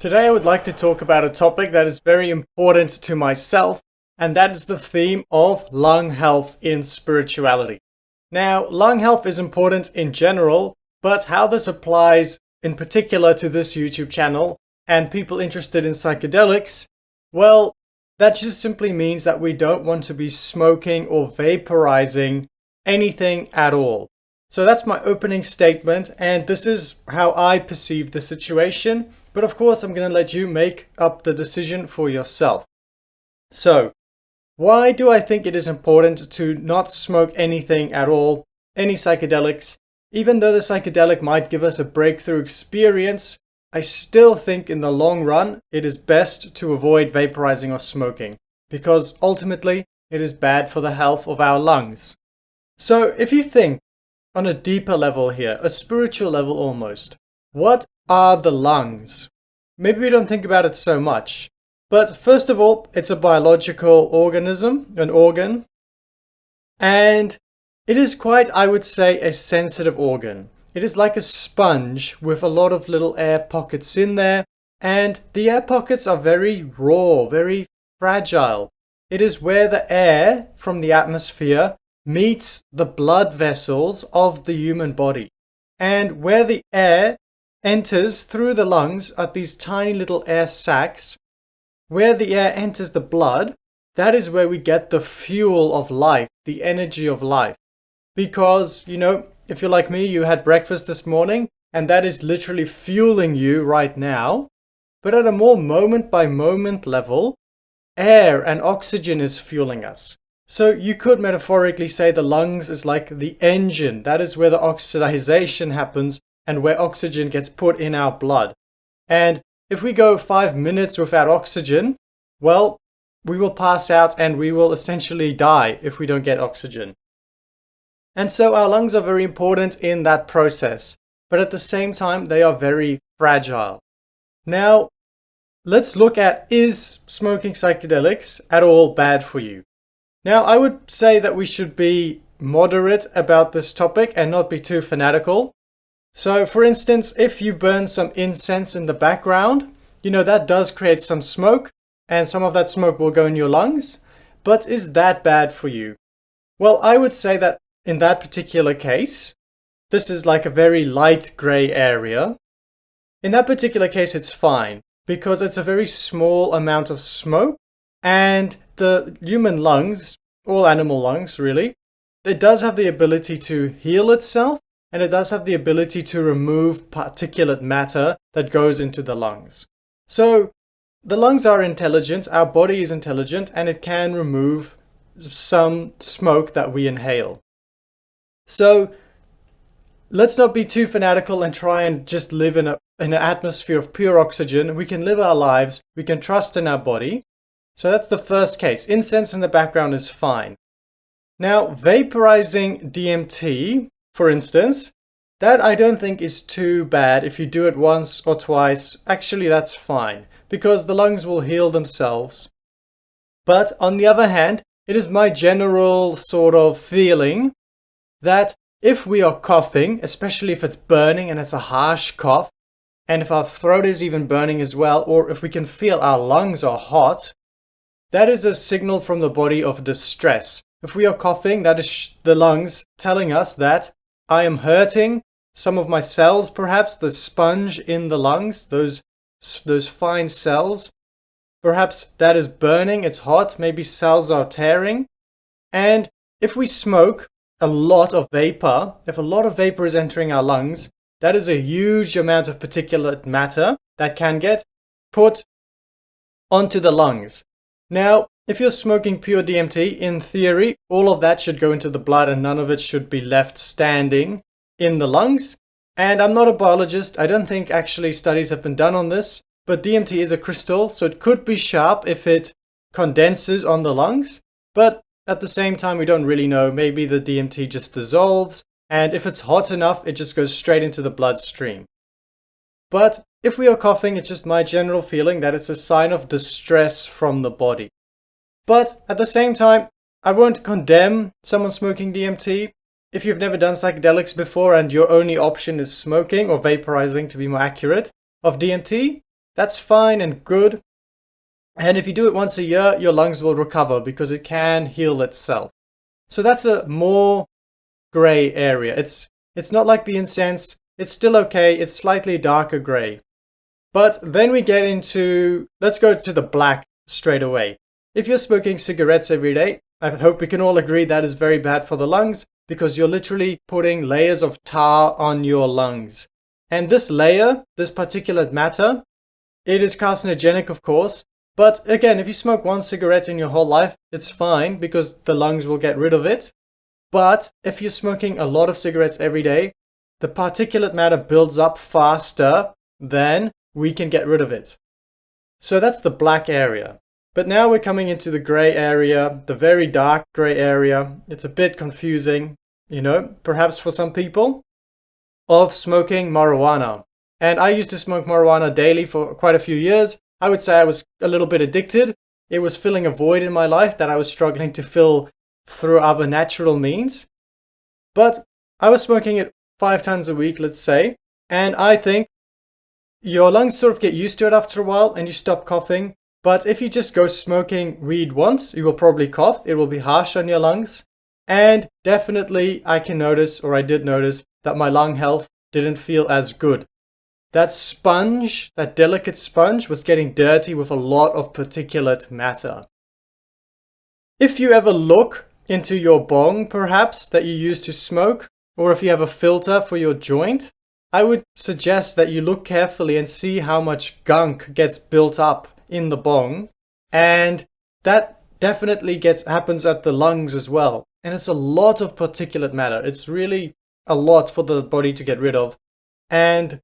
Today I would like to talk about a topic that is very important to myself, and that is the theme of lung health in spirituality. Now, lung health is important in general, but how this applies in particular to this YouTube channel and people interested in psychedelics, well, that just simply means that we don't want to be smoking or vaporizing anything at all. So that's my opening statement, and this is how I perceive the situation. But of course, I'm going to let you make up the decision for yourself. So, why do I think it is important to not smoke anything at all, any psychedelics? Even though the psychedelic might give us a breakthrough experience, I still think in the long run, it is best to avoid vaporizing or smoking, because ultimately, it is bad for the health of our lungs. So, if you think on a deeper level here, a spiritual level almost, what are the lungs? Maybe we don't think about it so much. But first of all, it's a biological organism, an organ. And it is quite, I would say, a sensitive organ. It is like a sponge with a lot of little air pockets in there. And the air pockets are very raw, very fragile. It is where the air from the atmosphere meets the blood vessels of the human body. And where the air enters through the lungs are these tiny little air sacs. Where the air enters the blood, that is where we get the fuel of life, the energy of life. Because, if you're like me, you had breakfast this morning, and that is literally fueling you right now. But at a more moment-by-moment level, air and oxygen is fueling us. So you could metaphorically say the lungs is like the engine. That is where the oxidation happens and where oxygen gets put in our blood. And if we go 5 minutes without oxygen, well, we will pass out and we will essentially die if we don't get oxygen. And so our lungs are very important in that process, but at the same time, they are very fragile. Now, let's look at, is smoking psychedelics at all bad for you? Now, I would say that we should be moderate about this topic and not be too fanatical. So, for instance, if you burn some incense in the background, that does create some smoke, and some of that smoke will go in your lungs. But is that bad for you? Well, I would say that in that particular case, this is like a very light gray area. In that particular case, it's fine, because it's a very small amount of smoke, and the human lungs, all animal lungs really, it does have the ability to heal itself, and it does have the ability to remove particulate matter that goes into the lungs. So the lungs are intelligent, our body is intelligent, and it can remove some smoke that we inhale. So let's not be too fanatical and try and just live in an atmosphere of pure oxygen. We can live our lives, we can trust in our body. So that's the first case. Incense in the background is fine. Now, vaporizing DMT, for instance, that I don't think is too bad if you do it once or twice. Actually, that's fine, because the lungs will heal themselves. But on the other hand, it is my general sort of feeling that if we are coughing, especially if it's burning and it's a harsh cough, and if our throat is even burning as well, or if we can feel our lungs are hot, that is a signal from the body of distress. If we are coughing, that is the lungs telling us that I am hurting. Some of my cells, perhaps the sponge in the lungs, those fine cells, perhaps that is burning, it's hot, maybe cells are tearing. And if we smoke a lot of vapor, if a lot of vapor is entering our lungs, that is a huge amount of particulate matter that can get put onto the lungs. Now, if you're smoking pure DMT, in theory, all of that should go into the blood and none of it should be left standing in the lungs. And I'm not a biologist. I don't think actually studies have been done on this, but DMT is a crystal, so it could be sharp if it condenses on the lungs. But at the same time, we don't really know. Maybe the DMT just dissolves, and if it's hot enough, it just goes straight into the bloodstream. But if we are coughing, it's just my general feeling that it's a sign of distress from the body. But at the same time, I won't condemn someone smoking DMT. If you've never done psychedelics before and your only option is smoking or vaporizing, to be more accurate, of DMT, That's fine and good. And if you do it once a year, your lungs will recover because it can heal itself. So that's a more gray area. It's not like the incense. It's still okay. It's slightly darker gray. But then we get into, let's go to the black straight away. If you're smoking cigarettes every day, I hope we can all agree that is very bad for the lungs because you're literally putting layers of tar on your lungs. And this layer, this particulate matter, it is carcinogenic, of course. But again, if you smoke one cigarette in your whole life, it's fine because the lungs will get rid of it. But if you're smoking a lot of cigarettes every day, the particulate matter builds up faster than we can get rid of it. So that's the black area. But now we're coming into the gray area, the very dark gray area. It's a bit confusing, perhaps for some people, of smoking marijuana. And I used to smoke marijuana daily for quite a few years. I would say I was a little bit addicted. It was filling a void in my life that I was struggling to fill through other natural means. But I was smoking it 5 times a week, let's say. And I think your lungs sort of get used to it after a while and you stop coughing. But if you just go smoking weed once, you will probably cough. It will be harsh on your lungs. And definitely I can notice, or I did notice, that my lung health didn't feel as good. That sponge, that delicate sponge, was getting dirty with a lot of particulate matter. If you ever look into your bong, perhaps, that you use to smoke, or if you have a filter for your joint, I would suggest that you look carefully and see how much gunk gets built up in the bong. And that definitely happens at the lungs as well. And it's a lot of particulate matter. It's really a lot for the body to get rid of. And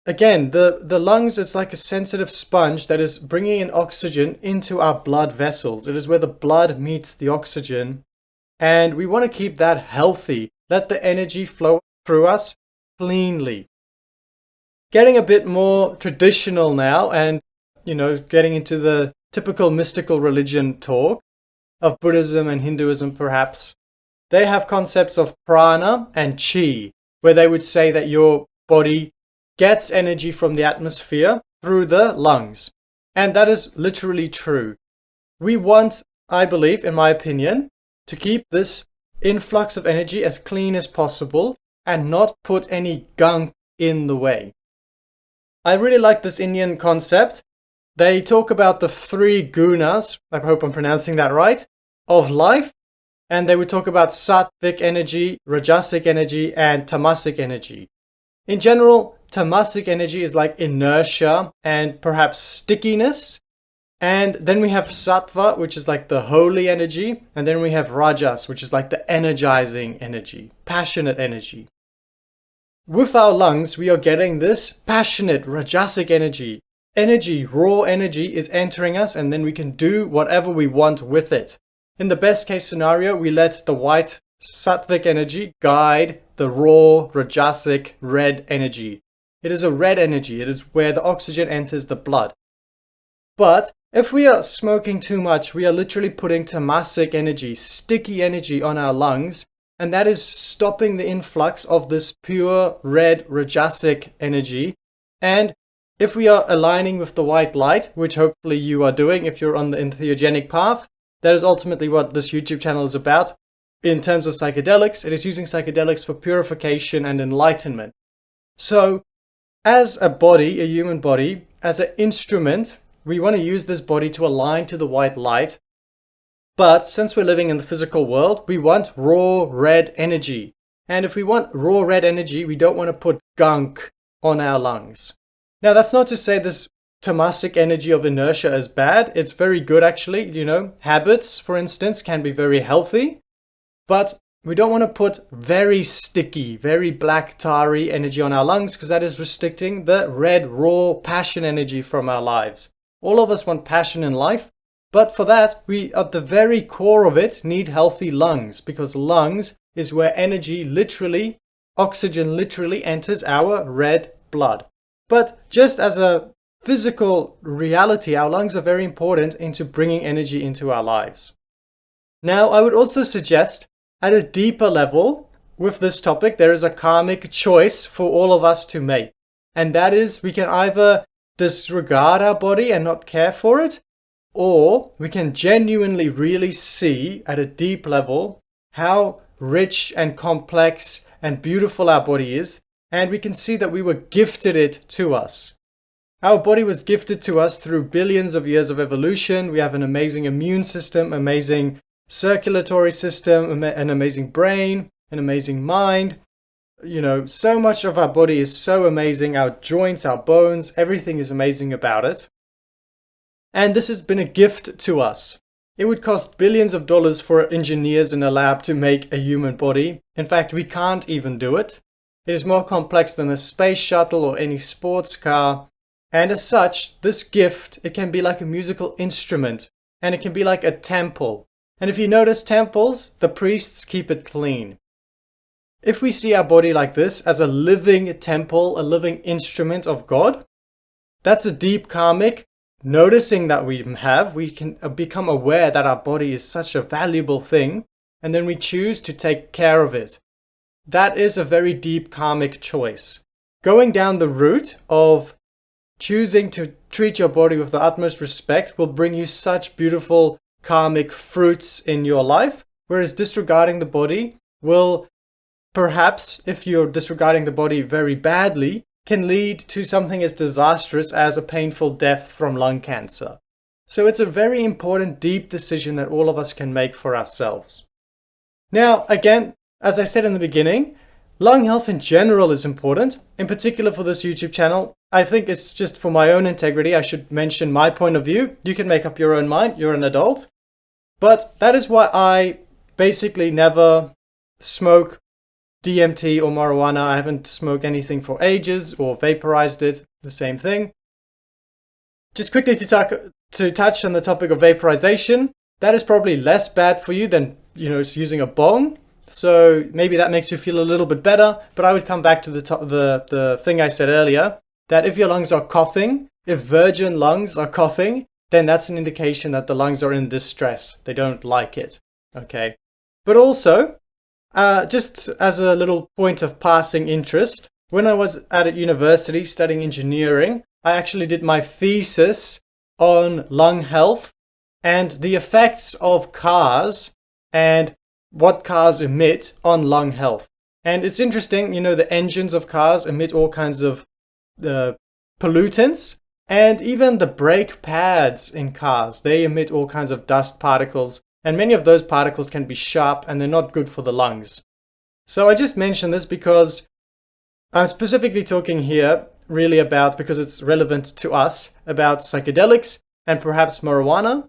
again, the lungs, it's like a sensitive sponge that is bringing in oxygen into our blood vessels. It is where the blood meets the oxygen. And we want to keep that healthy. Let the energy flow through us cleanly. Getting a bit more traditional now and, getting into the typical mystical religion talk of Buddhism and Hinduism perhaps. They have concepts of prana and chi, where they would say that your body gets energy from the atmosphere through the lungs. And that is literally true. We want, I believe, in my opinion, to keep this influx of energy as clean as possible and not put any gunk in the way. I really like this Indian concept. They talk about the 3 gunas, I hope I'm pronouncing that right, of life. And they would talk about sattvic energy, rajasic energy, and tamasic energy. In general, tamasic energy is like inertia and perhaps stickiness. And then we have sattva, which is like the holy energy. And then we have rajas, which is like the energizing energy, passionate energy. With our lungs, we are getting this passionate rajasic energy. Raw energy is entering us, and then we can do whatever we want with it. In the best case scenario, we let the white sattvic energy guide the raw rajasic red energy. It is a red energy. It is where the oxygen enters the blood. But if we are smoking too much, we are literally putting tamasic energy, sticky energy on our lungs, and that is stopping the influx of this pure red rajasic energy. And if we are aligning with the white light, which hopefully you are doing if you're on the entheogenic path, that is ultimately what this YouTube channel is about. In terms of psychedelics, it is using psychedelics for purification and enlightenment. So, as a body, a human body, as an instrument, we want to use this body to align to the white light. But since we're living in the physical world, we want raw red energy. And if we want raw red energy, we don't want to put gunk on our lungs. Now, that's not to say this tamasic energy of inertia is bad. It's very good, actually. Habits, for instance, can be very healthy. But we don't want to put very sticky, very black, tarry energy on our lungs because that is restricting the red, raw passion energy from our lives. All of us want passion in life. But for that, we, at the very core of it, need healthy lungs because lungs is where oxygen literally enters our red blood. But just as a physical reality, our lungs are very important into bringing energy into our lives. Now, I would also suggest at a deeper level with this topic, there is a karmic choice for all of us to make. And that is we can either disregard our body and not care for it, or we can genuinely really see at a deep level how rich and complex and beautiful our body is, and we can see that we were gifted it to us. Our body was gifted to us through billions of years of evolution. We have an amazing immune system, amazing circulatory system, an amazing brain, an amazing mind. You know, so much of our body is so amazing. Our joints, our bones, everything is amazing about it. And this has been a gift to us. It would cost billions of dollars for engineers in a lab to make a human body. In fact, we can't even do it. It is more complex than a space shuttle or any sports car. And as such, this gift, it can be like a musical instrument, and it can be like a temple. And if you notice temples, the priests keep it clean. If we see our body like this, as a living temple, a living instrument of God, that's a deep karmic noticing that we can become aware that our body is such a valuable thing, and then we choose to take care of it. That is a very deep karmic choice. Going down the route of choosing to treat your body with the utmost respect will bring you such beautiful karmic fruits in your life, whereas disregarding the body will perhaps, if you're disregarding the body very badly, can lead to something as disastrous as a painful death from lung cancer. So it's a very important, deep decision that all of us can make for ourselves. Now, again, as I said in the beginning, lung health in general is important, in particular for this YouTube channel. I think it's just for my own integrity. I should mention my point of view. You can make up your own mind. You're an adult. But that is why I basically never smoke DMT or marijuana. I haven't smoked anything for ages or vaporized it, the same thing. Just quickly to touch on the topic of vaporization, that is probably less bad for you than, using a bong. So maybe that makes you feel a little bit better, but I would come back to the thing I said earlier, that if your lungs are coughing, if virgin lungs are coughing, then that's an indication that the lungs are in distress. They don't like it, okay? But also, just as a little point of passing interest, when I was at university studying engineering, I actually did my thesis on lung health and the effects of cars and what cars emit on lung health. And it's interesting, the engines of cars emit all kinds of pollutants, and even the brake pads in cars, they emit all kinds of dust particles, and many of those particles can be sharp and they're not good for the lungs. So I just mention this because I'm specifically talking here really about, because it's relevant to us, about psychedelics and perhaps marijuana,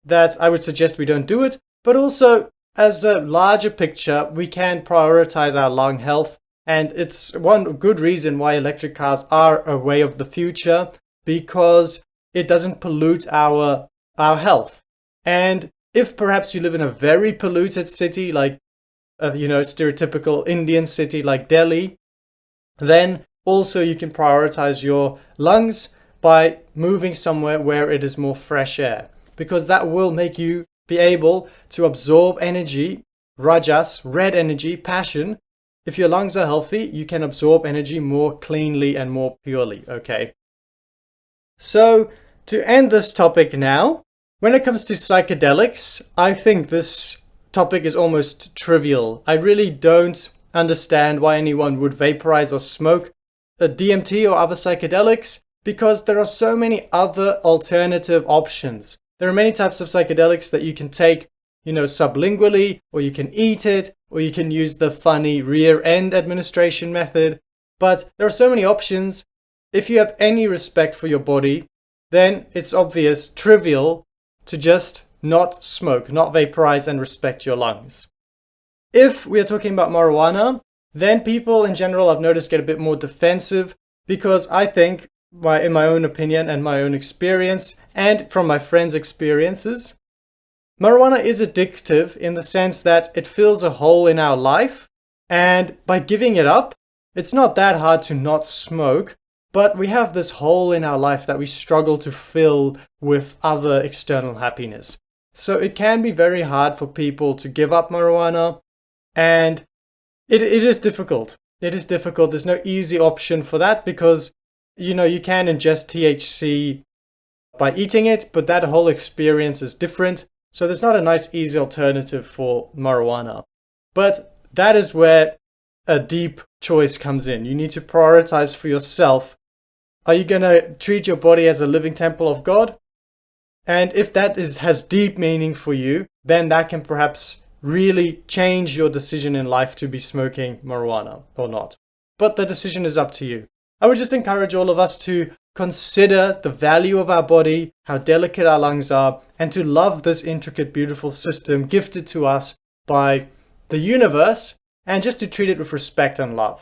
that I would suggest we don't do it, but also as a larger picture, we can prioritize our lung health. And it's one good reason why electric cars are a way of the future, because it doesn't pollute our health. And if perhaps you live in a very polluted city, like stereotypical Indian city like Delhi, then also you can prioritize your lungs by moving somewhere where it is more fresh air, because that will make you be able to absorb energy, rajas, red energy, passion. If your lungs are healthy, you can absorb energy more cleanly and more purely, okay? So, to end this topic now, when it comes to psychedelics, I think this topic is almost trivial. I really don't understand why anyone would vaporize or smoke a DMT or other psychedelics, because there are so many other alternative options. There are many types of psychedelics that you can take, sublingually, or you can eat it, or you can use the funny rear end administration method. But there are so many options. If you have any respect for your body, then it's obvious, trivial, to just not smoke, not vaporize, and respect your lungs. If we are talking about marijuana, then people in general, I've noticed, get a bit more defensive, because I think, in my own opinion and my own experience, and from my friends' experiences, marijuana is addictive in the sense that it fills a hole in our life, and by giving it up, it's not that hard to not smoke, but we have this hole in our life that we struggle to fill with other external happiness. So it can be very hard for people to give up marijuana, and it is difficult. It is difficult. There's no easy option for that, because You can ingest THC by eating it, but that whole experience is different. So there's not a nice, easy alternative for marijuana. But that is where a deep choice comes in. You need to prioritize for yourself. Are you going to treat your body as a living temple of God? And if that has deep meaning for you, then that can perhaps really change your decision in life to be smoking marijuana or not. But the decision is up to you. I would just encourage all of us to consider the value of our body, how delicate our lungs are, and to love this intricate, beautiful system gifted to us by the universe, and just to treat it with respect and love.